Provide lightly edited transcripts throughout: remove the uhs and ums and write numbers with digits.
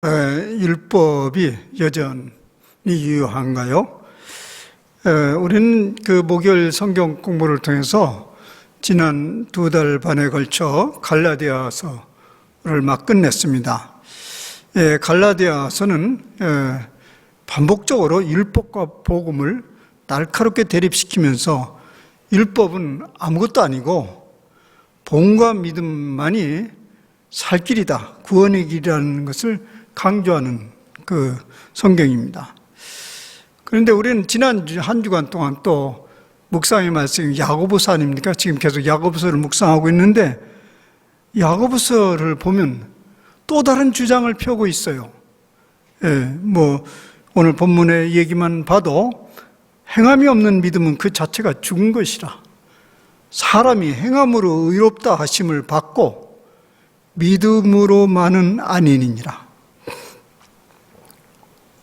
율법이 여전히 유효한가요? 우리는 그 목요일 성경 공부를 통해서 지난 2달 반에 걸쳐 갈라디아서를 막 끝냈습니다. 갈라디아서는 반복적으로 율법과 복음을 날카롭게 대립시키면서 율법은 아무것도 아니고 복음과 믿음만이 살 길이다, 구원의 길이라는 것을 강조하는 그 성경입니다. 그런데 우리는 지난 한 주간 동안 또 묵상의 말씀이 야고보서 아닙니까? 지금 계속 야고보서를 묵상하고 있는데 야고보서를 보면 또 다른 주장을 펴고 있어요. 오늘 본문의 얘기만 봐도 행함이 없는 믿음은 그 자체가 죽은 것이라. 사람이 행함으로 의롭다 하심을 받고 믿음으로만은 아니니라.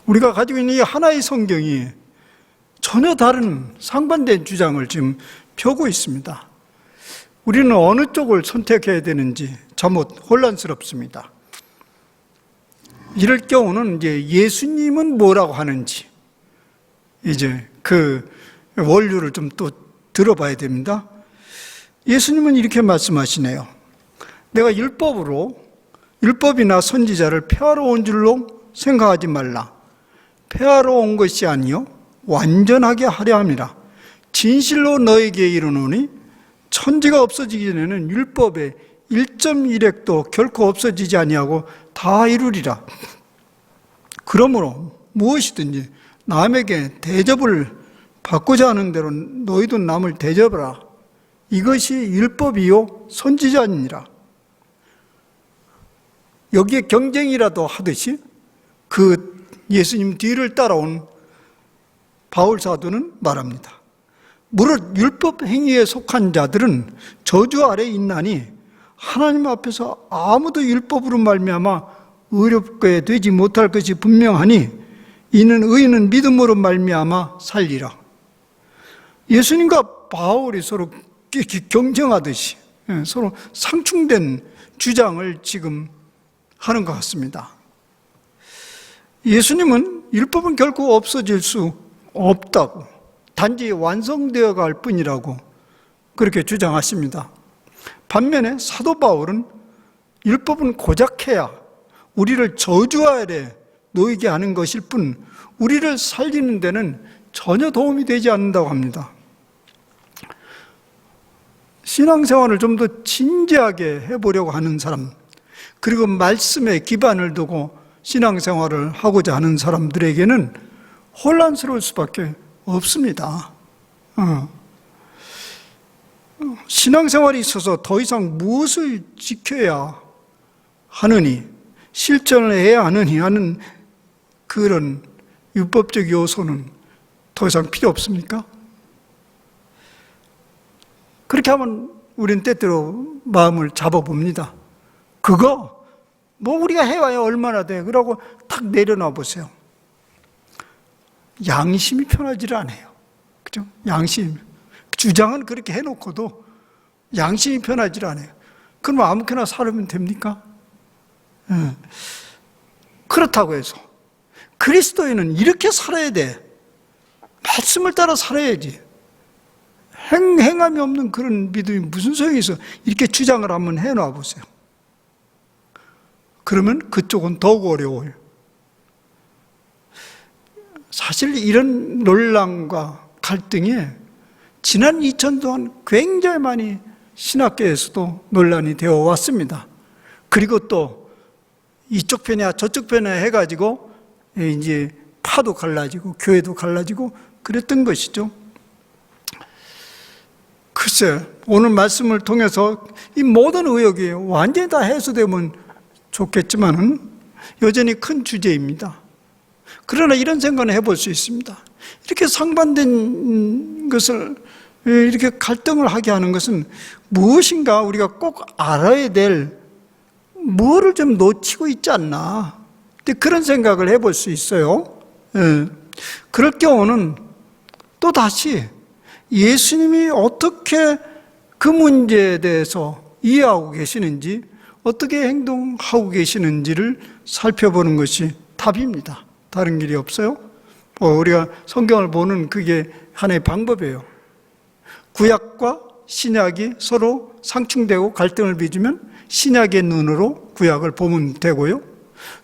우리가 가지고 있는 이 하나의 성경이 전혀 다른 상반된 주장을 지금 펴고 있습니다. 우리는 어느 쪽을 선택해야 되는지 잘못 혼란스럽습니다. 이럴 경우는 이제 예수님은 뭐라고 하는지 이제 그 원류를 좀 또 들어봐야 됩니다. 예수님은 이렇게 말씀하시네요. 내가 율법이나 선지자를 폐하러 온 줄로 생각하지 말라. 폐하러 온 것이 아니요 완전하게 하려 함이라. 진실로 너에게 이르노니 천지가 없어지기 전에는 율법의 1.1획도 결코 없어지지 아니하고 다 이루리라. 그러므로 무엇이든지 남에게 대접을 받고자 하는 대로 너희도 남을 대접하라. 이것이 율법이요 선지자니라. 여기에 경쟁이라도 하듯이 그 예수님 뒤를 따라온 바울 사도는 말합니다. 무릇 율법 행위에 속한 자들은 저주 아래 있나니 하나님 앞에서 아무도 율법으로 말미암아 의롭게 되지 못할 것이 분명하니 이는 의인은 믿음으로 말미암아 살리라. 예수님과 바울이 서로 경쟁하듯이 서로 상충된 주장을 지금 하는 것 같습니다. 예수님은 율법은 결코 없어질 수 없다고, 단지 완성되어 갈 뿐이라고 그렇게 주장하십니다. 반면에 사도 바울은 율법은 고작해야 우리를 저주 아래 놓이게 하는 것일 뿐 우리를 살리는 데는 전혀 도움이 되지 않는다고 합니다. 신앙생활을 좀 더 진지하게 해보려고 하는 사람, 그리고 말씀에 기반을 두고 신앙생활을 하고자 하는 사람들에게는 혼란스러울 수밖에 없습니다. 신앙생활이 있어서 더 이상 무엇을 지켜야 하느니, 실천을 해야 하느니 하는 그런 율법적 요소는 더 이상 필요 없습니까? 그렇게 하면 우리는 때때로 마음을 잡아봅니다. 그거 우리가 해와야 얼마나 돼? 그러고 탁 내려놔 보세요. 양심이 편하지를 않아요. 그죠? 양심. 주장은 그렇게 해놓고도 양심이 편하지를 않아요. 그럼 아무렇게나 살면 됩니까? 그렇다고 해서 그리스도인은 이렇게 살아야 돼. 말씀을 따라 살아야지. 행함이 없는 그런 믿음이 무슨 소용이 있어? 이렇게 주장을 한번 해놔 보세요. 그러면 그쪽은 더욱 어려워요. 사실 이런 논란과 갈등이 지난 2000년 동안 굉장히 많이 신학계에서도 논란이 되어 왔습니다. 그리고 또 이쪽 편이야 저쪽 편이야 해가지고 이제 파도 갈라지고 교회도 갈라지고 그랬던 것이죠. 글쎄, 오늘 말씀을 통해서 이 모든 의혹이 완전히 다 해소되면 좋겠지만은 여전히 큰 주제입니다. 그러나 이런 생각을 해볼 수 있습니다. 이렇게 상반된 것을 이렇게 갈등을 하게 하는 것은 무엇인가 우리가 꼭 알아야 될 뭐를 좀 놓치고 있지 않나, 그런 생각을 해볼 수 있어요. 그럴 경우는 또 다시 예수님이 어떻게 그 문제에 대해서 이해하고 계시는지 어떻게 행동하고 계시는지를 살펴보는 것이 답입니다. 다른 길이 없어요. 우리가 성경을 보는 그게 하나의 방법이에요. 구약과 신약이 서로 상충되고 갈등을 빚으면 신약의 눈으로 구약을 보면 되고요.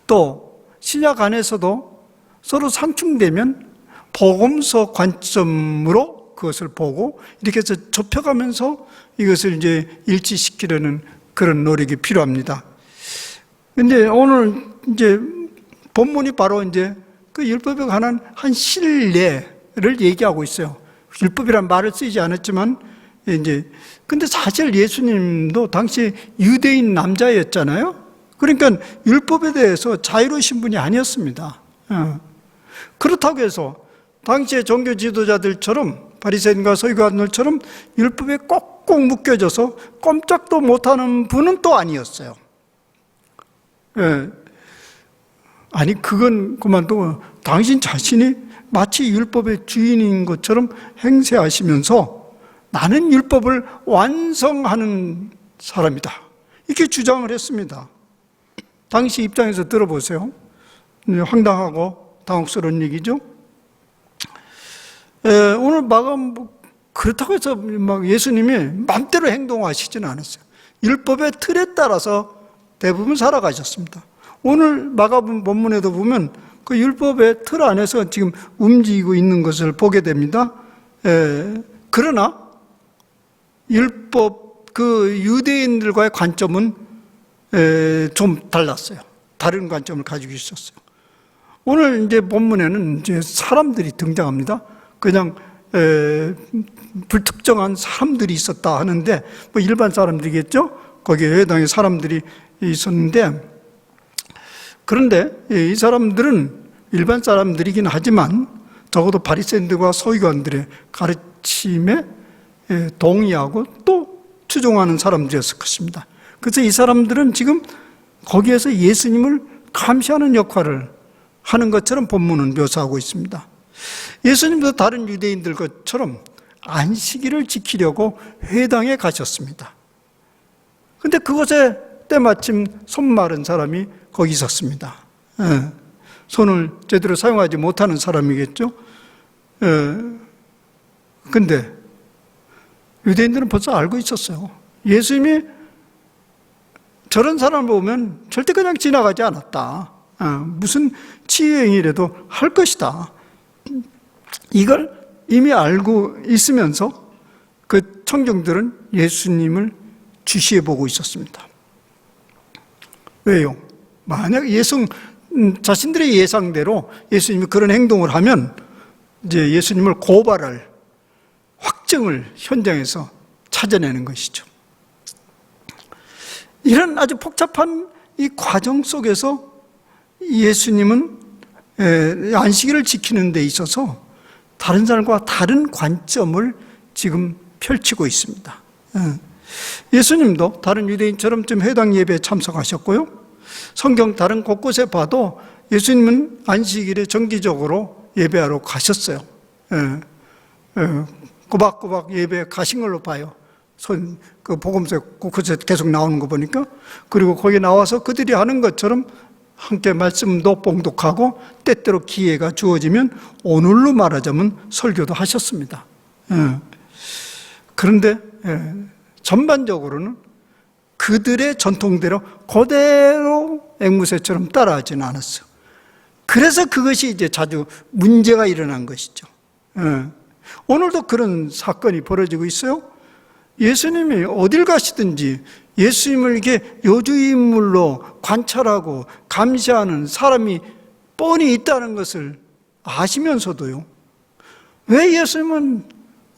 또 신약 안에서도 서로 상충되면 복음서 관점으로 그것을 보고 이렇게 해서 좁혀가면서 이것을 이제 일치시키려는 그런 노력이 필요합니다. 근데 오늘 이제 본문이 바로 이제 그 율법에 관한 한 신뢰를 얘기하고 있어요. 율법이란 말을 쓰지 않았지만 이제 근데 사실 예수님도 당시 유대인 남자였잖아요. 그러니까 율법에 대해서 자유로우신 분이 아니었습니다. 그렇다고 해서 당시의 종교 지도자들처럼 바리새인과 서기관들처럼 율법에 꼭꼭 묶여져서 꼼짝도 못하는 분은 또 아니었어요. 아니 그건 그만두고 당신 자신이 마치 율법의 주인인 것처럼 행세하시면서 나는 율법을 완성하는 사람이다 이렇게 주장을 했습니다. 당시 입장에서 들어보세요. 황당하고 당혹스러운 얘기죠. 오늘 마감 그렇다고 해서 막 예수님이 마음대로 행동하시지는 않았어요. 율법의 틀에 따라서 대부분 살아가셨습니다. 오늘 마가복음 본문에도 보면 그 율법의 틀 안에서 지금 움직이고 있는 것을 보게 됩니다. 그러나 율법 그 유대인들과의 관점은 좀 달랐어요. 다른 관점을 가지고 있었어요. 오늘 이제 본문에는 이제 사람들이 등장합니다. 그냥 불특정한 사람들이 있었다 하는데 뭐 일반 사람들이겠죠. 거기에 해당의 사람들이 있었는데 그런데 이 사람들은 일반 사람들이긴 하지만 적어도 바리새인들과 서기관들의 가르침에 동의하고 또 추종하는 사람들이었을 것입니다. 그래서 이 사람들은 지금 거기에서 예수님을 감시하는 역할을 하는 것처럼 본문은 묘사하고 있습니다. 예수님도 다른 유대인들 것처럼 안식일을 지키려고 회당에 가셨습니다. 그런데 그곳에 때마침 손 마른 사람이 거기 있었습니다. 손을 제대로 사용하지 못하는 사람이겠죠. 그런데 유대인들은 벌써 알고 있었어요. 예수님이 저런 사람을 보면 절대 그냥 지나가지 않았다. 무슨 치유행위라도 할 것이다. 이걸 이미 알고 있으면서 그 청중들은 예수님을 주시해 보고 있었습니다. 왜요? 만약 자신들의 예상대로 예수님이 그런 행동을 하면 이제 예수님을 고발할 확증을 현장에서 찾아내는 것이죠. 이런 아주 복잡한 이 과정 속에서 예수님은 안식일을 지키는 데 있어서 다른 사람과 다른 관점을 지금 펼치고 있습니다. 예수님도 다른 유대인처럼 좀 회당 예배에 참석하셨고요. 성경 다른 곳곳에 봐도 예수님은 안식일에 정기적으로 예배하러 가셨어요. 꼬박꼬박 예배에 가신 걸로 봐요. 그 복음서에 곳곳에 계속 나오는 거 보니까. 그리고 거기 나와서 그들이 하는 것처럼 함께 말씀도 봉독하고 때때로 기회가 주어지면 오늘로 말하자면 설교도 하셨습니다. 그런데 전반적으로는 그들의 전통대로 그대로 앵무새처럼 따라하지는 않았어요. 그래서 그것이 이제 자주 문제가 일어난 것이죠. 오늘도 그런 사건이 벌어지고 있어요. 예수님이 어딜 가시든지 예수님을 이렇게 요주인물로 관찰하고 감시하는 사람이 뻔히 있다는 것을 아시면서도요, 왜 예수님은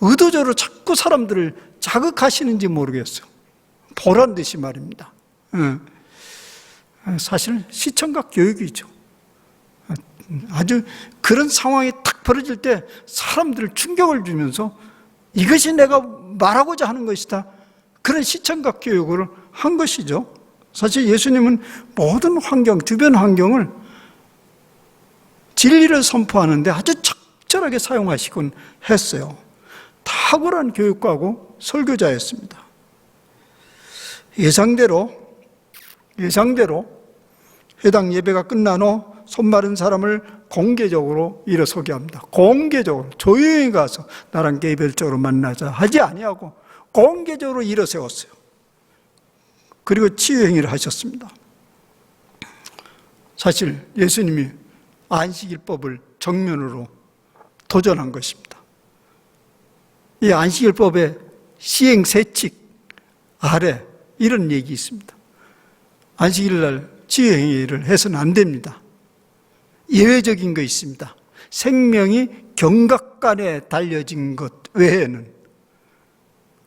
의도적으로 자꾸 사람들을 자극하시는지 모르겠어요. 보란 듯이 말입니다. 사실 시청각 교육이죠. 아주 그런 상황이 탁 벌어질 때 사람들을 충격을 주면서 이것이 내가 말하고자 하는 것이다, 그런 시청각 교육을 한 것이죠. 사실 예수님은 모든 환경, 주변 환경을 진리를 선포하는데 아주 적절하게 사용하시곤 했어요. 탁월한 교육가고 설교자였습니다. 예상대로 예상대로 해당 예배가 끝난 후 손마른 사람을 공개적으로 일어서게 합니다. 공개적으로 조용히 가서 나랑 개별적으로 만나자 하지 아니하고 공개적으로 일어세웠어요. 그리고 치유행위를 하셨습니다. 사실 예수님이 안식일법을 정면으로 도전한 것입니다. 이 안식일법의 시행세칙 아래 이런 얘기 있습니다. 안식일날 치유행위를 해서는 안 됩니다. 예외적인 거 있습니다. 생명이 경각간에 달려진 것 외에는.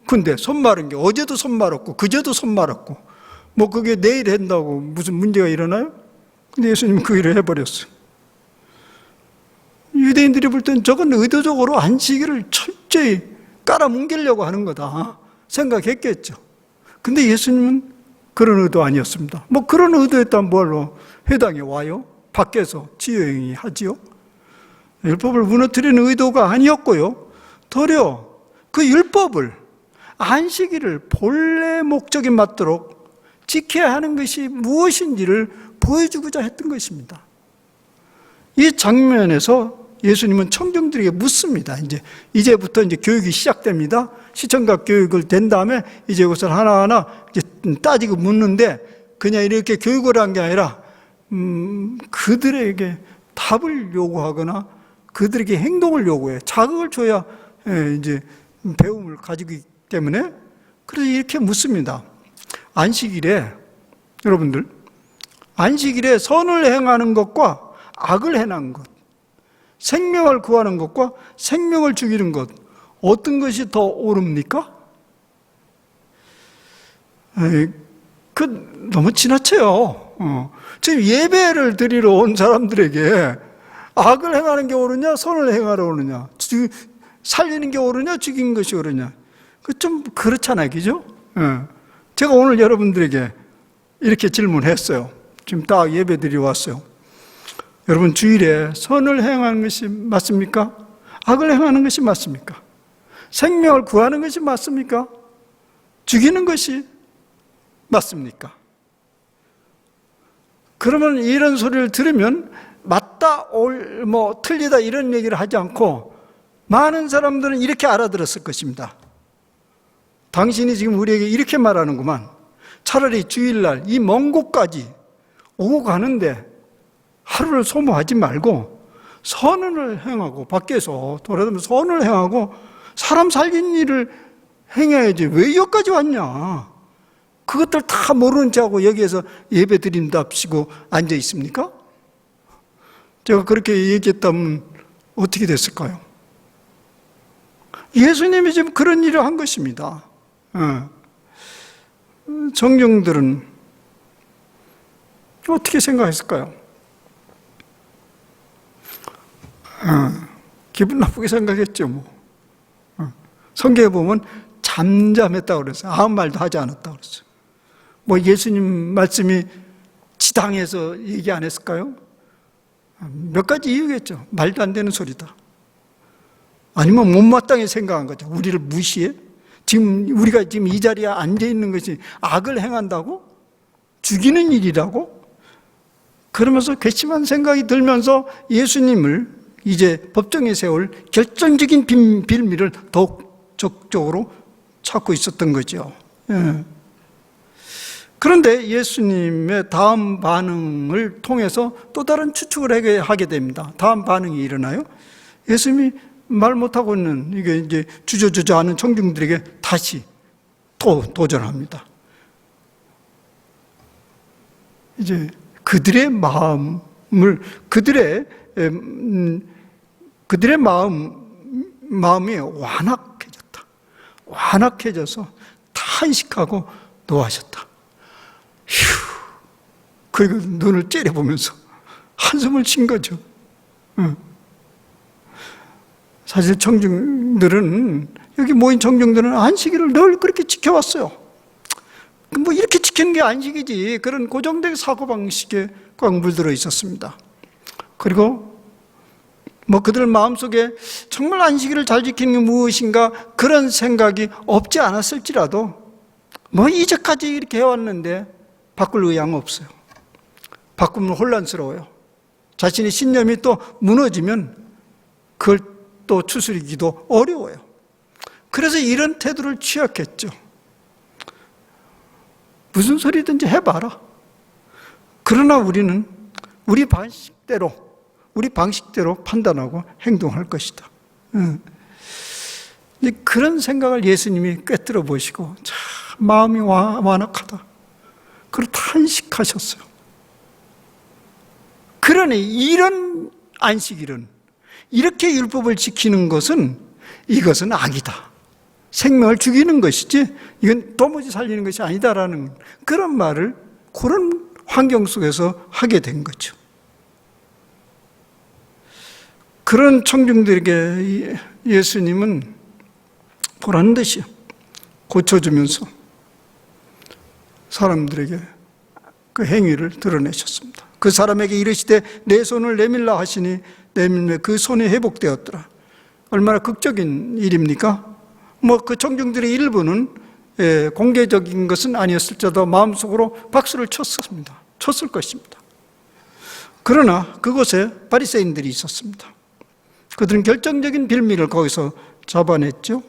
근데 손 마른 게 어제도 손 말았고 그제도 손 말았고 뭐 그게 내일 한다고 무슨 문제가 일어나요? 근데 예수님은 그 일을 해버렸어요. 유대인들이 볼 땐 저건 의도적으로 안식일을 철저히 깔아뭉개려고 하는 거다 생각했겠죠. 근데 예수님은 그런 의도 아니었습니다. 뭐 그런 의도였다면 뭘로 회당에 와요? 밖에서 치유행위 하지요? 율법을 무너뜨리는 의도가 아니었고요. 도리어 그 율법을 안식일을 본래 목적에 맞도록 지켜야 하는 것이 무엇인지를 보여주고자 했던 것입니다. 이 장면에서 예수님은 청중들에게 묻습니다. 이제부터 교육이 시작됩니다. 시청각 교육을 된 다음에 이제 이것을 하나하나 이제 따지고 묻는데 그냥 이렇게 교육을 한 게 아니라 그들에게 답을 요구하거나 그들에게 행동을 요구해 자극을 줘야 이제 배움을 가지고 있기 때문에 그래서 이렇게 묻습니다. 안식일에 여러분들 안식일에 선을 행하는 것과 악을 행하는 것, 생명을 구하는 것과 생명을 죽이는 것 어떤 것이 더 옳습니까? 너무 지나쳐요. 지금 예배를 드리러 온 사람들에게 악을 행하는 게 옳으냐 선을 행하러 오느냐, 살리는 게 옳으냐 죽이는 것이 옳으냐, 그 좀 그렇잖아요, 그죠? 제가 오늘 여러분들에게 이렇게 질문했어요. 지금 딱 예배 드리러 왔어요. 여러분 주일에 선을 행하는 것이 맞습니까? 악을 행하는 것이 맞습니까? 생명을 구하는 것이 맞습니까? 죽이는 것이 맞습니까? 그러면 이런 소리를 들으면 맞다, 틀리다 이런 얘기를 하지 않고 많은 사람들은 이렇게 알아들었을 것입니다. 당신이 지금 우리에게 이렇게 말하는구만. 차라리 주일날 이 먼 곳까지 오고 가는데 하루를 소모하지 말고 선을 행하고 밖에서 돌아다니면서 선을 행하고 사람 살린 일을 행해야지 왜 여기까지 왔냐. 그것들 다 모르는 척하고 여기에서 예배 드린답시고 앉아 있습니까? 제가 그렇게 얘기했다면 어떻게 됐을까요? 예수님이 지금 그런 일을 한 것입니다. 정령들은 어떻게 생각했을까요? 기분 나쁘게 생각했죠. 성경에 보면 잠잠했다고 그랬어요. 아무 말도 하지 않았다고 그랬어요. 예수님 말씀이 지당해서 얘기 안 했을까요? 몇 가지 이유겠죠. 말도 안 되는 소리다. 아니면 못마땅히 생각한 거죠. 우리를 무시해? 우리가 지금 이 자리에 앉아 있는 것이 악을 행한다고? 죽이는 일이라고? 그러면서 괘씸한 생각이 들면서 예수님을 이제 법정에 세울 결정적인 빌미를 더욱 적극적으로 찾고 있었던 거죠. 그런데 예수님의 다음 반응을 통해서 또 다른 추측을 하게 됩니다. 다음 반응이 일어나요. 예수님이 말 못하고 있는 이게 이제 주저주저 하는 청중들에게 다시 또 도전합니다. 이제 그들의 마음을 그들의 마음이 완악해져서 탄식하고 노하셨다. 휴. 그리고 눈을 째려보면서 한숨을 쉰 거죠. 사실 청중들은, 여기 모인 청중들은 안식일을 늘 그렇게 지켜왔어요. 이렇게 지키는 게 안식이지. 그런 고정된 사고방식에 꽉 물들어 있었습니다. 그리고 그들 마음속에 정말 안식일을 잘 지키는 게 무엇인가 그런 생각이 없지 않았을지라도 이제까지 이렇게 해왔는데 바꿀 의향 없어요. 바꾸면 혼란스러워요. 자신의 신념이 또 무너지면 그걸 또 추스리기도 어려워요. 그래서 이런 태도를 취했겠죠. 무슨 소리든지 해봐라. 그러나 우리는 우리 방식대로 판단하고 행동할 것이다. 그런 생각을 예수님이 꿰뚫어 보시고 참 마음이 완악하다. 그리고 탄식하셨어요. 그러니 이런 안식일은, 이렇게 율법을 지키는 것은 이것은 악이다. 생명을 죽이는 것이지 이건 도무지 살리는 것이 아니다라는 그런 말을 그런 환경 속에서 하게 된 거죠. 그런 청중들에게 예수님은 보란 듯이 고쳐주면서 사람들에게 그 행위를 드러내셨습니다. 그 사람에게 이르시되 내 손을 내밀라 하시니 내밀매 그 손이 회복되었더라. 얼마나 극적인 일입니까? 그 청중들의 일부는 공개적인 것은 아니었을지라도 마음속으로 박수를 쳤을 것입니다. 그러나 그곳에 바리새인들이 있었습니다. 그들은 결정적인 빌미를 거기서 잡아냈죠.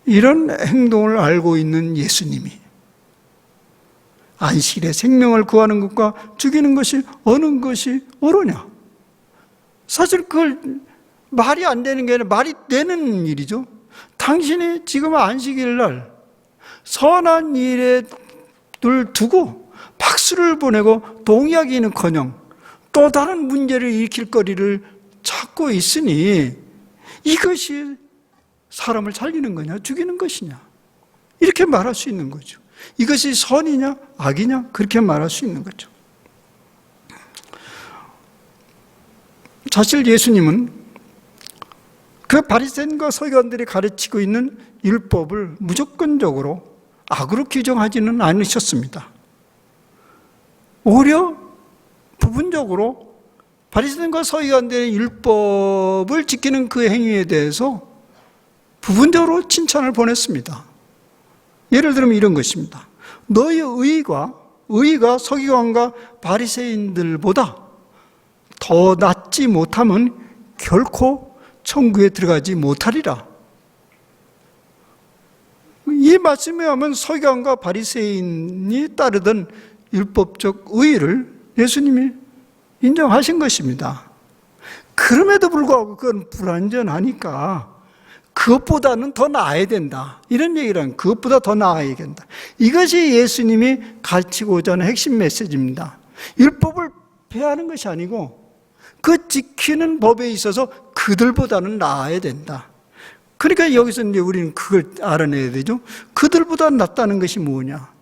이런 행동을 알고 있는 예수님이 안식일에 생명을 구하는 것과 죽이는 것이 어느 것이 옳으냐? 사실 그걸 말이 안 되는 게 아니라 말이 되는 일이죠. 당신이 지금 안식일 날 선한 일에 늘 두고 박수를 보내고 동의하기는커녕 또 다른 문제를 일으킬 거리를 찾고 있으니 이것이 사람을 살리는 거냐 죽이는 것이냐 이렇게 말할 수 있는 거죠. 이것이 선이냐 악이냐 그렇게 말할 수 있는 거죠. 사실 예수님은 그 바리새인과 서기관들이 가르치고 있는 율법을 무조건적으로 악으로 규정하지는 않으셨습니다. 오히려 부분적으로 바리새인과 서기관들의 율법을 지키는 그 행위에 대해서 부분적으로 칭찬을 보냈습니다. 예를 들면 이런 것입니다. 너의 의의가 서기관과 바리새인들보다 더 낫지 못하면 결코 천국에 들어가지 못하리라. 이 말씀에 하면 서기관과 바리새인이 따르던 율법적 의의를 예수님이 인정하신 것입니다. 그럼에도 불구하고 그건 불완전하니까 그것보다는 더 나아야 된다. 이런 얘기란 그것보다 더 나아야 된다. 이것이 예수님이 가르치고자 하는 핵심 메시지입니다. 율법을 폐하는 것이 아니고 그 지키는 법에 있어서 그들보다는 나아야 된다. 그러니까 여기서 이제 우리는 그걸 알아내야 되죠. 그들보다 낫다는 것이 뭐냐?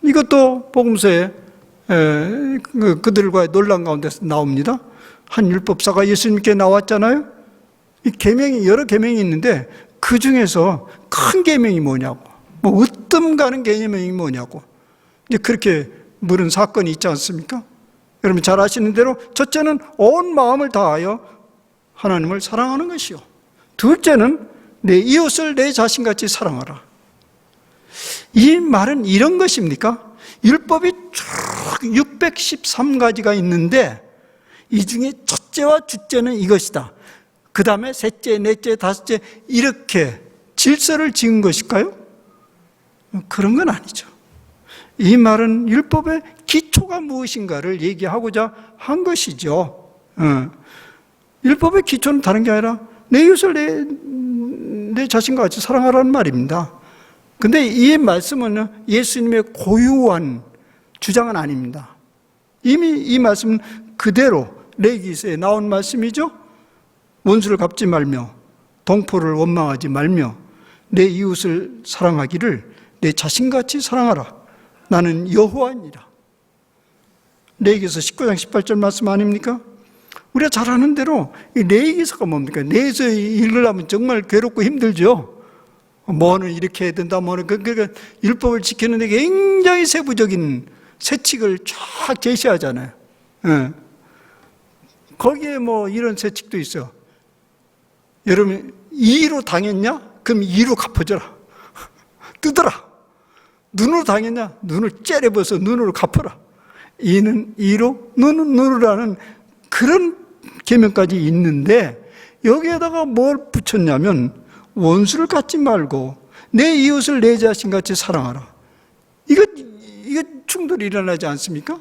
이것도 복음서에 그들과의 논란 가운데서 나옵니다. 한 율법사가 예수님께 나왔잖아요. 이 계명이 여러 계명이 있는데 그 중에서 큰 계명이 뭐냐고, 으뜸 가는 계명이 뭐냐고 이제 그렇게 물은 사건이 있지 않습니까? 여러분 잘 아시는 대로 첫째는 온 마음을 다하여 하나님을 사랑하는 것이요. 둘째는 내 이웃을 내 자신같이 사랑하라. 이 말은 이런 것입니까? 율법이 쭉 613가지가 있는데 이 중에 첫째와 둘째는 이것이다. 그 다음에 셋째, 넷째, 다섯째 이렇게 질서를 지은 것일까요? 그런 건 아니죠. 이 말은 율법의 기초가 무엇인가를 얘기하고자 한 것이죠. 율법의 기초는 다른 게 아니라 내 이웃을 내 자신과 같이 사랑하라는 말입니다. 근데 이 말씀은 예수님의 고유한 주장은 아닙니다. 이미 이 말씀은 그대로 레위기서에 나온 말씀이죠. 원수를 갚지 말며 동포를 원망하지 말며 내 이웃을 사랑하기를 내 자신같이 사랑하라. 나는 여호와니라. 레위기서 19장 18절 말씀 아닙니까? 우리가 잘 아는 대로 이 레위기서가 뭡니까? 내에서 읽으려면 정말 괴롭고 힘들죠. 뭐는 이렇게 해야 된다, 뭐는 그러니까 율법을 지키는데 굉장히 세부적인 세칙을 쫙 제시하잖아요. 거기에 이런 세칙도 있어. 여러분 2로 당했냐? 그럼 2로 갚아줘라. 뜯어라. 눈으로 당했냐? 눈을 째려버려서 눈으로 갚아라. 이는 이로, 눈은 눈으로라는 그런 계명까지 있는데 여기에다가 뭘 붙였냐면 원수를 갖지 말고 내 이웃을 내 자신같이 사랑하라. 이거 충돌이 일어나지 않습니까?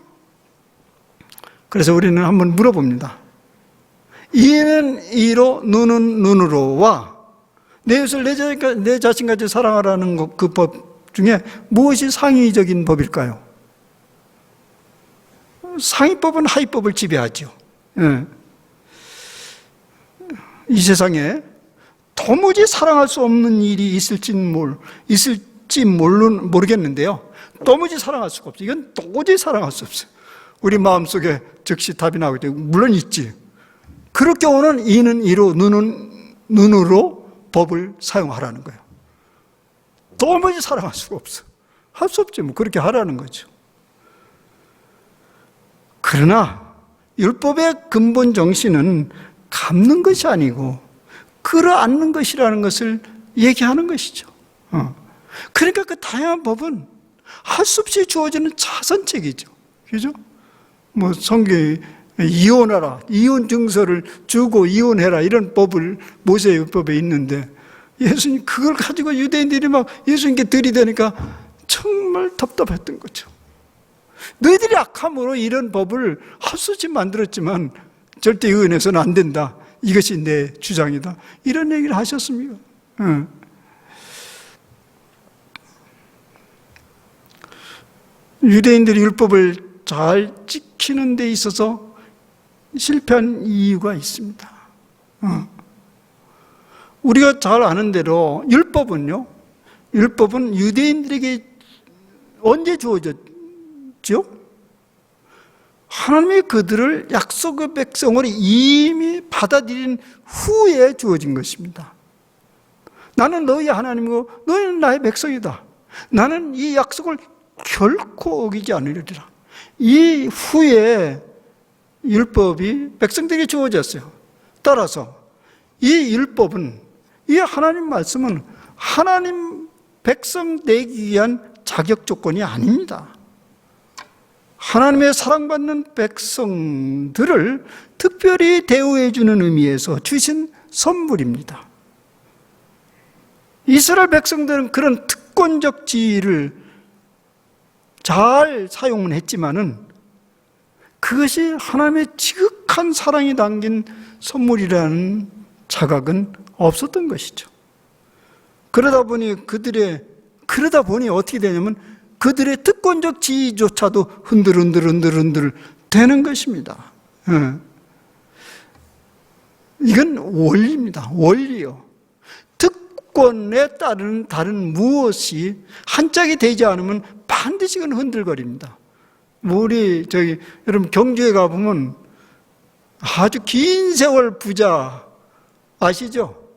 그래서 우리는 한번 물어봅니다. 이는 이로, 눈은 눈으로와 내 이웃을 내 자신같이 사랑하라는 그 법 중에 무엇이 상위적인 법일까요? 상위법은 하위법을 지배하죠. 이 세상에 도무지 사랑할 수 없는 일이 있을지 모르겠는데요. 도무지 사랑할 수가 없어요. 이건 도저히 사랑할 수 없어요. 우리 마음속에 즉시 답이 나오죠. 물론 있지. 그럴 경우는 이는 이로, 눈은 눈으로 법을 사용하라는 거예요. 도무지 사랑할 수가 없어. 할 수 없지. 뭐 그렇게 하라는 거죠. 그러나 율법의 근본 정신은 갚는 것이 아니고 끌어안는 것이라는 것을 얘기하는 것이죠. 그러니까 그 다양한 법은 할 수 없이 주어지는 자선책이죠. 그죠? 뭐 성경에 이혼하라, 이혼 증서를 주고 이혼해라 이런 법을 모세의 율법에 있는데 예수님 그걸 가지고 유대인들이 막 예수님께 들이대니까 정말 답답했던 거죠. 너희들이 악함으로 이런 법을 할 수 없이 만들었지만 절대 의원에서는 안 된다. 이것이 내 주장이다. 이런 얘기를 하셨습니다. 유대인들이 율법을 잘 지키는 데 있어서 실패한 이유가 있습니다. 우리가 잘 아는 대로 율법은 유대인들에게 언제 주어졌죠? 하나님이 그들을 약속의 백성으로 이미 받아들인 후에 주어진 것입니다. 나는 너희의 하나님이고 너희는 나의 백성이다. 나는 이 약속을 결코 어기지 않으리라. 이 후에 율법이 백성들에게 주어졌어요. 따라서 이 율법은, 이 하나님 말씀은 하나님 백성 되기 위한 자격 조건이 아닙니다. 하나님의 사랑받는 백성들을 특별히 대우해 주는 의미에서 주신 선물입니다. 이스라엘 백성들은 그런 특권적 지위를 잘 사용은 했지만은 그것이 하나님의 지극한 사랑이 담긴 선물이라는 자각은 없었던 것이죠. 그러다 보니 어떻게 되냐면 그들의 특권적 지위조차도 흔들 되는 것입니다. 이건 원리입니다. 원리요. 특권에 따른 다른 무엇이 한 짝이 되지 않으면 반드시 그건 흔들거립니다. 여러분 경주에 가보면 아주 긴 세월 부자 아시죠?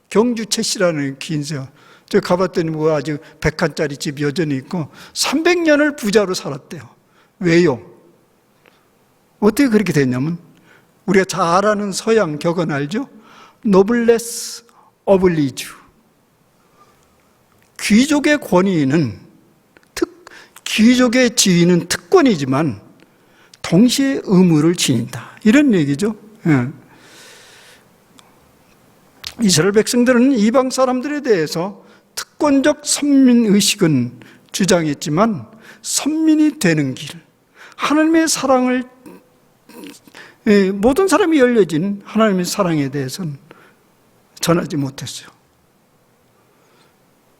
경주 최씨라는 긴 세월. 저 가봤더니 아주 100칸짜리 집 여전히 있고 300년을 부자로 살았대요. 왜요? 어떻게 그렇게 됐냐면 우리가 잘 아는 서양 격언 알죠? 노블레스 어블리주. 귀족의 권위는 귀족의 지위는 특권이지만 동시에 의무를 지닌다. 이런 얘기죠. 이스라엘 백성들은 이방 사람들에 대해서 특권적 선민의식은 주장했지만 선민이 되는 길, 하나님의 사랑을, 모든 사람이 열려진 하나님의 사랑에 대해서는 전하지 못했어요.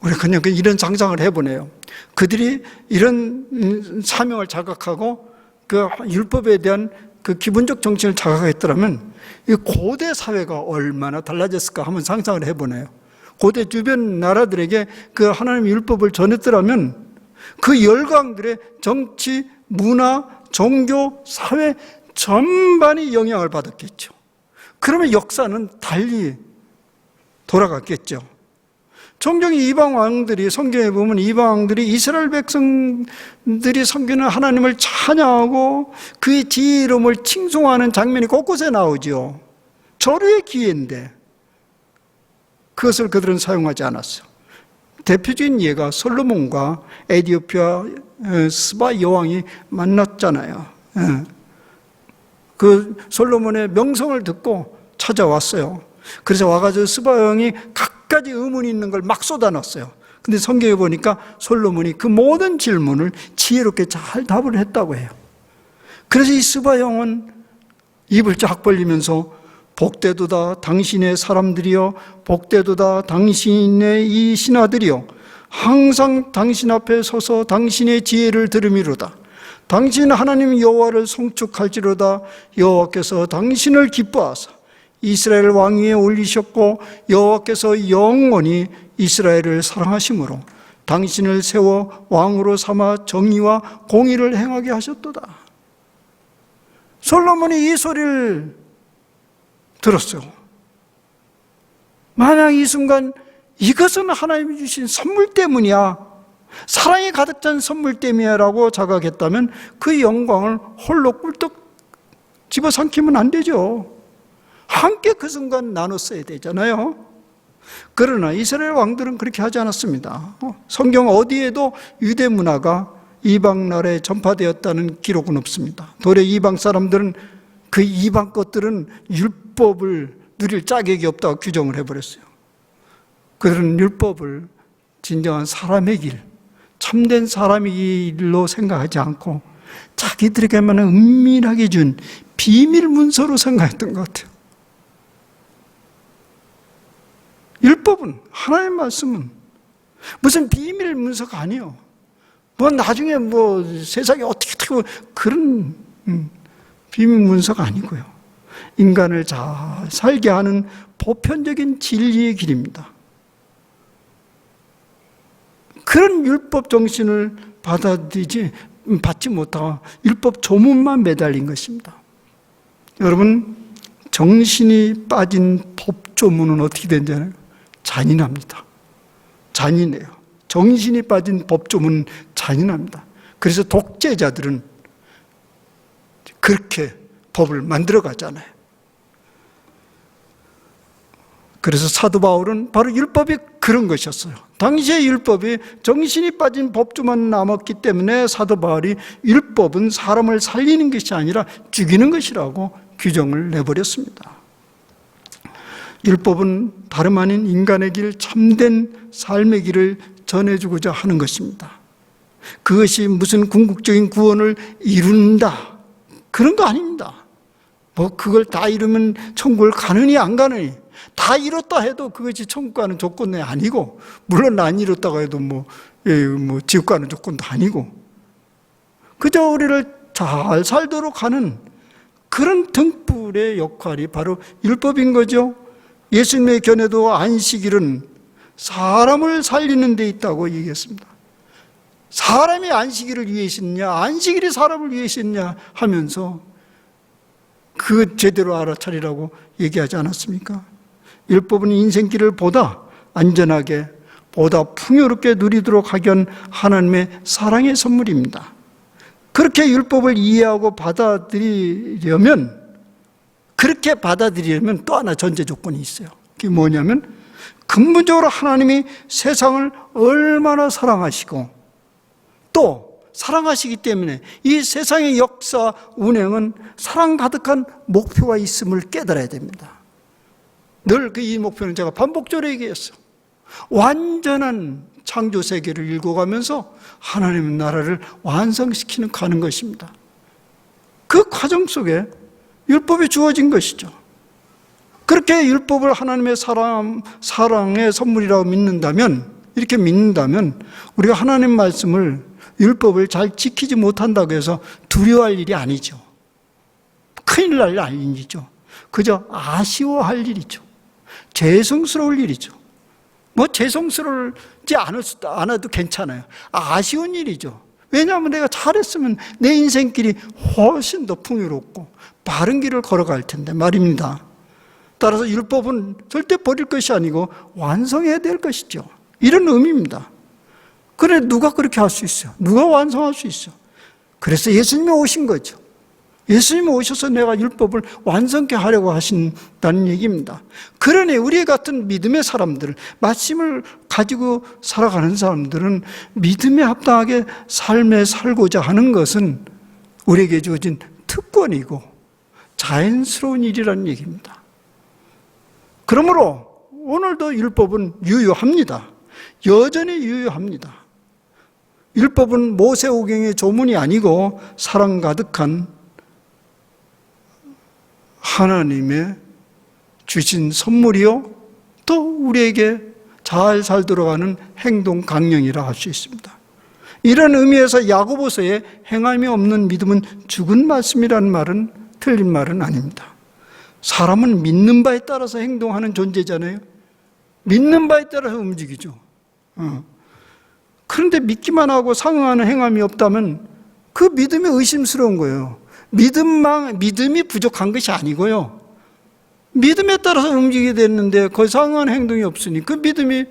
우리 그냥 이런 상상을 해보네요. 그들이 이런 사명을 자각하고 그 율법에 대한 그 기본적 정신을 자각했더라면 이 고대 사회가 얼마나 달라졌을까 한번 상상을 해보네요. 고대 주변 나라들에게 그 하나님의 율법을 전했더라면 그 열강들의 정치, 문화, 종교, 사회 전반이 영향을 받았겠죠. 그러면 역사는 달리 돌아갔겠죠. 종종 이방 왕들이, 성경에 보면 이방 왕들이 이스라엘 백성들이 섬기는 하나님을 찬양하고 그의 지혜 이름을 칭송하는 장면이 곳곳에 나오죠. 절의 기회인데 그것을 그들은 사용하지 않았어요. 대표적인 예가 솔로몬과 에티오피아 스바 여왕이 만났잖아요. 그 솔로몬의 명성을 듣고 찾아왔어요. 그래서 와가지고 스바 여왕이 갖가지 의문이 있는 걸 막 쏟아놨어요. 근데 성경에 보니까 솔로몬이 그 모든 질문을 지혜롭게 잘 답을 했다고 해요. 그래서 이 스바 여왕은 입을 쫙 벌리면서 복되도다 당신의 사람들이여, 복되도다 당신의 이 신하들이여, 항상 당신 앞에 서서 당신의 지혜를 들음이로다. 당신 하나님 여호와를 송축할지로다. 여호와께서 당신을 기뻐하사 이스라엘 왕 위에 올리셨고 여호와께서 영원히 이스라엘을 사랑하심으로 당신을 세워 왕으로 삼아 정의와 공의를 행하게 하셨도다. 솔로몬이 이 소리를 들었어요. 만약 이 순간 이것은 하나님이 주신 선물 때문이야, 사랑이 가득 찬 선물 때문이야 라고 자각했다면 그 영광을 홀로 꿀떡 집어삼키면 안 되죠. 함께 그 순간 나눴어야 되잖아요. 그러나 이스라엘 왕들은 그렇게 하지 않았습니다. 성경 어디에도 유대 문화가 이방 나라에 전파되었다는 기록은 없습니다. 도리어 이방 사람들은 그 이방 것들은 율법을 누릴 자격이 없다고 규정을 해버렸어요. 그런 율법을 진정한 사람의 길, 참된 사람의 길로 생각하지 않고 자기들에게만 은밀하게 준 비밀 문서로 생각했던 것 같아요. 율법은, 하나님의 말씀은 무슨 비밀 문서가 아니에요. 뭐 나중에 뭐 세상에 어떻게 그런 비밀 문서가 아니고요. 인간을 잘 살게 하는 보편적인 진리의 길입니다. 그런 율법 정신을 받지 못하고 율법 조문만 매달린 것입니다. 여러분, 정신이 빠진 법 조문은 어떻게 되는지 잔인합니다. 잔인해요. 정신이 빠진 법 조문은 잔인합니다. 그래서 독재자들은 그렇게 법을 만들어 가잖아요. 그래서 사도 바울은 바로 율법이 그런 것이었어요. 당시의 율법이 정신이 빠진 법조만 남았기 때문에 사도 바울이 율법은 사람을 살리는 것이 아니라 죽이는 것이라고 규정을 내버렸습니다. 율법은 다름 아닌 인간의 길, 참된 삶의 길을 전해주고자 하는 것입니다. 그것이 무슨 궁극적인 구원을 이룬다, 그런 거 아닙니다. 뭐 그걸 다 이루면 천국을 가느니 안 가느니, 다 이뤘다 해도 그것이 천국 가는 조건이 아니고, 물론 안 이뤘다고 해도 지옥 가는 조건도 아니고, 그저 우리를 잘 살도록 하는 그런 등불의 역할이 바로 율법인 거죠. 예수님의 견해도 안식일은 사람을 살리는 데 있다고 얘기했습니다. 사람이 안식일을 위해 있었냐, 안식일이 사람을 위해 있었냐 하면서 그 제대로 알아차리라고 얘기하지 않았습니까? 율법은 인생길을 보다 안전하게, 보다 풍요롭게 누리도록 하기 위한 하나님의 사랑의 선물입니다. 그렇게 율법을 이해하고 그렇게 받아들이려면 또 하나 전제 조건이 있어요. 그게 뭐냐면, 근본적으로 하나님이 세상을 얼마나 사랑하시고 또 사랑하시기 때문에 이 세상의 역사 운행은 사랑 가득한 목표가 있음을 깨달아야 됩니다. 늘 이 목표는 제가 반복적으로 얘기했어요. 완전한 창조 세계를 읽어가면서 하나님의 나라를 완성시키는 가는 것입니다. 그 과정 속에 율법이 주어진 것이죠. 그렇게 율법을 하나님의 사랑의 선물이라고 이렇게 믿는다면 우리가 하나님 말씀을, 율법을 잘 지키지 못한다고 해서 두려워할 일이 아니죠. 큰일 날 일이죠. 그저 아쉬워할 일이죠. 죄송스러울 일이죠. 뭐 죄송스러울지 않아도 괜찮아요. 아쉬운 일이죠. 왜냐하면 내가 잘했으면 내 인생길이 훨씬 더 풍요롭고 바른 길을 걸어갈 텐데 말입니다. 따라서 율법은 절대 버릴 것이 아니고 완성해야 될 것이죠. 이런 의미입니다. 그래, 누가 그렇게 할 수 있어요? 누가 완성할 수 있어요? 그래서 예수님이 오신 거죠. 예수님이 오셔서 내가 율법을 완성케 하려고 하신다는 얘기입니다. 그러니 우리 같은 믿음의 사람들, 말씀을 가지고 살아가는 사람들은 믿음에 합당하게 삶에 살고자 하는 것은 우리에게 주어진 특권이고 자연스러운 일이라는 얘기입니다. 그러므로 오늘도 율법은 유효합니다. 여전히 유효합니다. 율법은 모세오경의 조문이 아니고 사랑 가득한 하나님의 주신 선물이요, 또 우리에게 잘 살도록 하는 행동 강령이라 할 수 있습니다. 이런 의미에서 야고보서에 행함이 없는 믿음은 죽은 말씀이라는 말은 틀린 말은 아닙니다. 사람은 믿는 바에 따라서 행동하는 존재잖아요. 믿는 바에 따라서 움직이죠. 그런데 믿기만 하고 상응하는 행함이 없다면 그 믿음이 의심스러운 거예요. 믿음이 부족한 것이 아니고요. 믿음에 따라서 움직이게 됐는데 그 상응하는 행동이 없으니 그 믿음이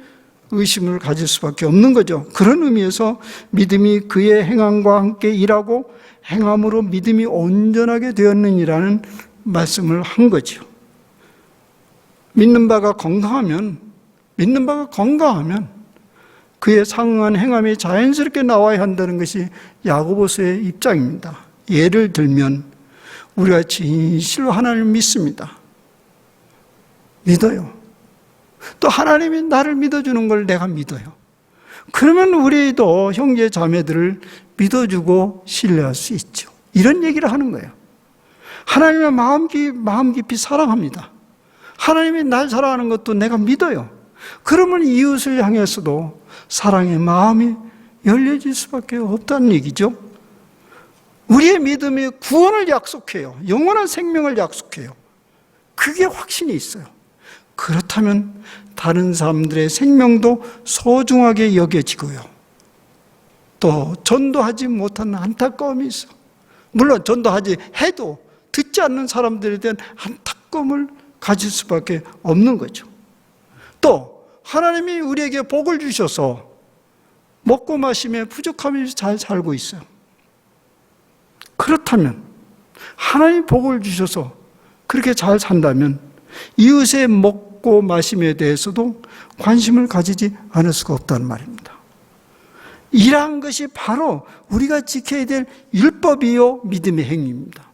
의심을 가질 수밖에 없는 거죠. 그런 의미에서 믿음이 그의 행함과 함께 일하고 행함으로 믿음이 온전하게 되었느니라는 말씀을 한 거죠. 믿는 바가 건강하면 그의 상응한 행함이 자연스럽게 나와야 한다는 것이 야고보서의 입장입니다. 예를 들면 우리가 진실로 하나님을 믿습니다. 믿어요. 또 하나님이 나를 믿어주는 걸 내가 믿어요. 그러면 우리도 형제 자매들을 믿어주고 신뢰할 수 있죠. 이런 얘기를 하는 거예요. 하나님의 마음 깊이 사랑합니다. 하나님이 날 사랑하는 것도 내가 믿어요. 그러면 이웃을 향해서도 사랑의 마음이 열려질 수밖에 없다는 얘기죠. 우리의 믿음이 구원을 약속해요. 영원한 생명을 약속해요. 그게 확신이 있어요. 그렇다면 다른 사람들의 생명도 소중하게 여겨지고요. 또 전도하지 못하는 안타까움이 있어. 물론 전도하지 해도 듣지 않는 사람들에 대한 안타까움을 가질 수밖에 없는 거죠. 또 하나님이 우리에게 복을 주셔서 먹고 마심에 부족함이 잘 살고 있어요. 그렇다면 하나님 복을 주셔서 그렇게 잘 산다면 이웃의 먹고 마심에 대해서도 관심을 가지지 않을 수가 없다는 말입니다. 이러한 것이 바로 우리가 지켜야 될 율법이요 믿음의 행위입니다.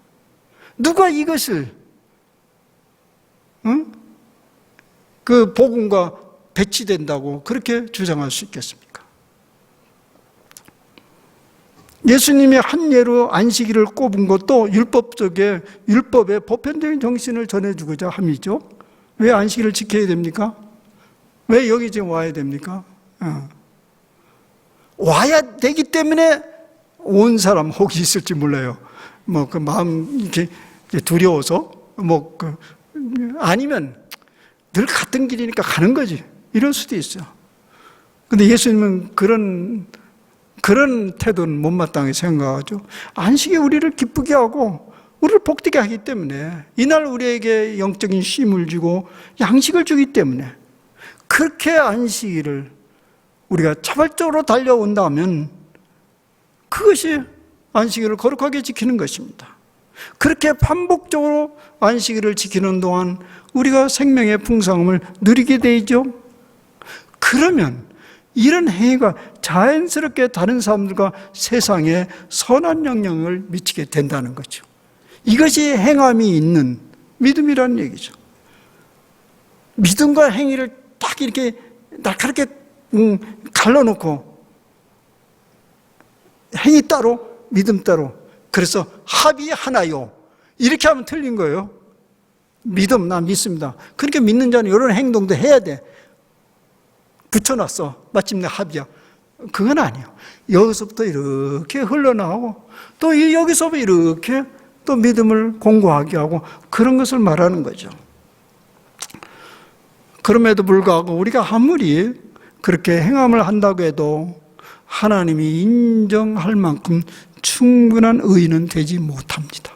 누가 이것을 그 복음과 배치된다고 그렇게 주장할 수 있겠습니까? 예수님이 한 예로 안식일을 꼽은 것도 율법의 보편적인 정신을 전해주고자 함이죠. 왜 안식일을 지켜야 됩니까? 왜 여기 지금 와야 됩니까? 와야 되기 때문에 온 사람 혹이 있을지 몰라요. 그 마음 이렇게 두려워서 아니면 늘 같은 길이니까 가는 거지. 이럴 수도 있어요. 근데 예수님은 그런 태도는 못마땅하게 생각하죠. 안식이 우리를 기쁘게 하고 우리를 복되게 하기 때문에 이날 우리에게 영적인 쉼을 주고 양식을 주기 때문에 그렇게 안식일을 우리가 자발적으로 달려온다면 그것이 안식일을 거룩하게 지키는 것입니다. 그렇게 반복적으로 안식일을 지키는 동안 우리가 생명의 풍성함을 누리게 되죠. 그러면 이런 행위가 자연스럽게 다른 사람들과 세상에 선한 영향을 미치게 된다는 거죠. 이것이 행함이 있는 믿음이라는 얘기죠. 믿음과 행위를 딱 이렇게 날카롭게 갈라놓고 행위 따로 믿음 따로, 그래서 합이 하나요 이렇게 하면 틀린 거예요. 믿음, 나 믿습니다. 그렇게 믿는 자는 이런 행동도 해야 돼. 붙여놨어. 마침내 합이야. 그건 아니에요. 여기서부터 이렇게 흘러나오고 또 여기서부터 이렇게 또 믿음을 공고하게 하고 그런 것을 말하는 거죠. 그럼에도 불구하고 우리가 아무리 그렇게 행함을 한다고 해도 하나님이 인정할 만큼 충분한 의인은 되지 못합니다.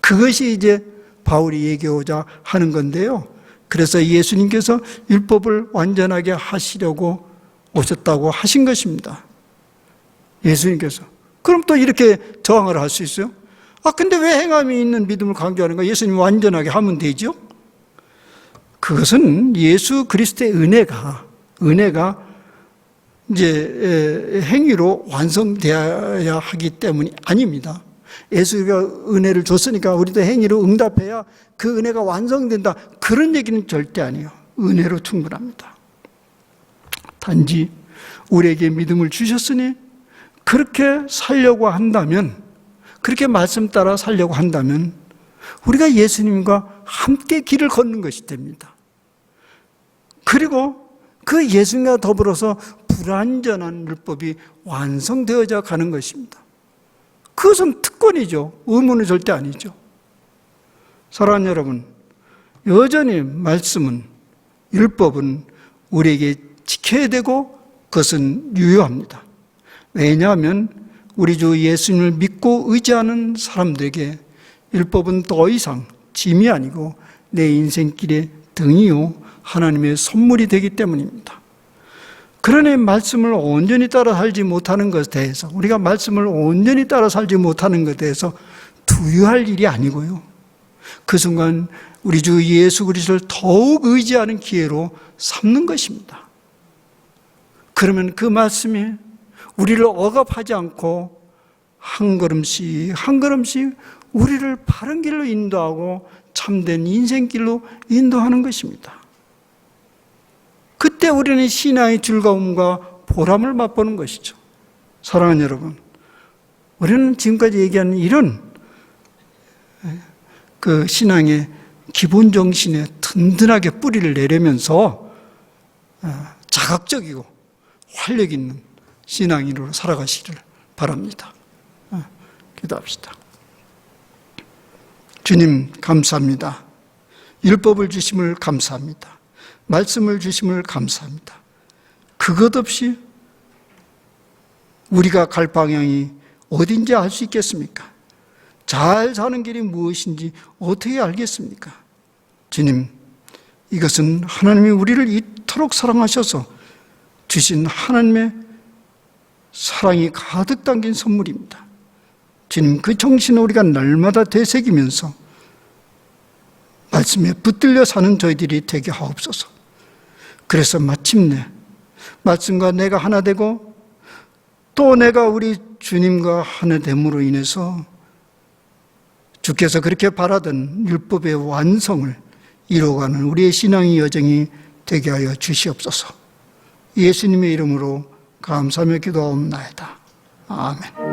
그것이 이제 바울이 얘기하고자 하는 건데요. 그래서 예수님께서 율법을 완전하게 하시려고 오셨다고 하신 것입니다. 예수님께서. 그럼 또 이렇게 저항을 할 수 있어요? 근데 왜 행함이 있는 믿음을 강조하는가? 예수님 완전하게 하면 되죠? 그것은 예수 그리스도의 은혜가 이제 행위로 완성되어야 하기 때문이 아닙니다. 예수가 은혜를 줬으니까 우리도 행위로 응답해야 그 은혜가 완성된다. 그런 얘기는 절대 아니에요. 은혜로 충분합니다. 단지 우리에게 믿음을 주셨으니 그렇게 살려고 한다면, 그렇게 말씀 따라 살려고 한다면 우리가 예수님과 함께 길을 걷는 것이 됩니다. 그리고 그 예수님과 더불어서 불완전한 율법이 완성되어져 가는 것입니다. 그것은 특권이죠. 의무는 절대 아니죠. 사랑하는 여러분, 여전히 말씀은, 율법은 우리에게 지켜야 되고 그것은 유효합니다. 왜냐하면 우리 주 예수님을 믿고 의지하는 사람들에게 율법은 더 이상 짐이 아니고 내 인생길의 등이요 하나님의 선물이 되기 때문입니다. 그러니 말씀을 온전히 따라 살지 못하는 것에 대해서, 우리가 말씀을 온전히 따라 살지 못하는 것에 대해서 두려워할 일이 아니고요, 그 순간 우리 주 예수 그리스도를 더욱 의지하는 기회로 삼는 것입니다. 그러면 그 말씀이 우리를 억압하지 않고 한 걸음씩 한 걸음씩 우리를 바른 길로 인도하고 참된 인생길로 인도하는 것입니다. 그때 우리는 신앙의 즐거움과 보람을 맛보는 것이죠. 사랑하는 여러분, 우리는 지금까지 얘기하는 이런 그 신앙의 기본 정신에 든든하게 뿌리를 내려면서 자각적이고 활력 있는 신앙인으로 살아가시기를 바랍니다. 기도합시다. 주님, 감사합니다. 율법을 주심을 감사합니다. 말씀을 주심을 감사합니다. 그것 없이 우리가 갈 방향이 어딘지 알 수 있겠습니까? 잘 사는 길이 무엇인지 어떻게 알겠습니까? 주님, 이것은 하나님이 우리를 이토록 사랑하셔서 주신 하나님의 사랑이 가득 담긴 선물입니다. 주님, 그 정신을 우리가 날마다 되새기면서 말씀에 붙들려 사는 저희들이 되게 하옵소서. 그래서 마침내 말씀과 내가 하나 되고 또 내가 우리 주님과 하나 됨으로 인해서 주께서 그렇게 바라던 율법의 완성을 이루어가는 우리의 신앙의 여정이 되게 하여 주시옵소서. 예수님의 이름으로 감사하며 기도하옵나이다. 아멘.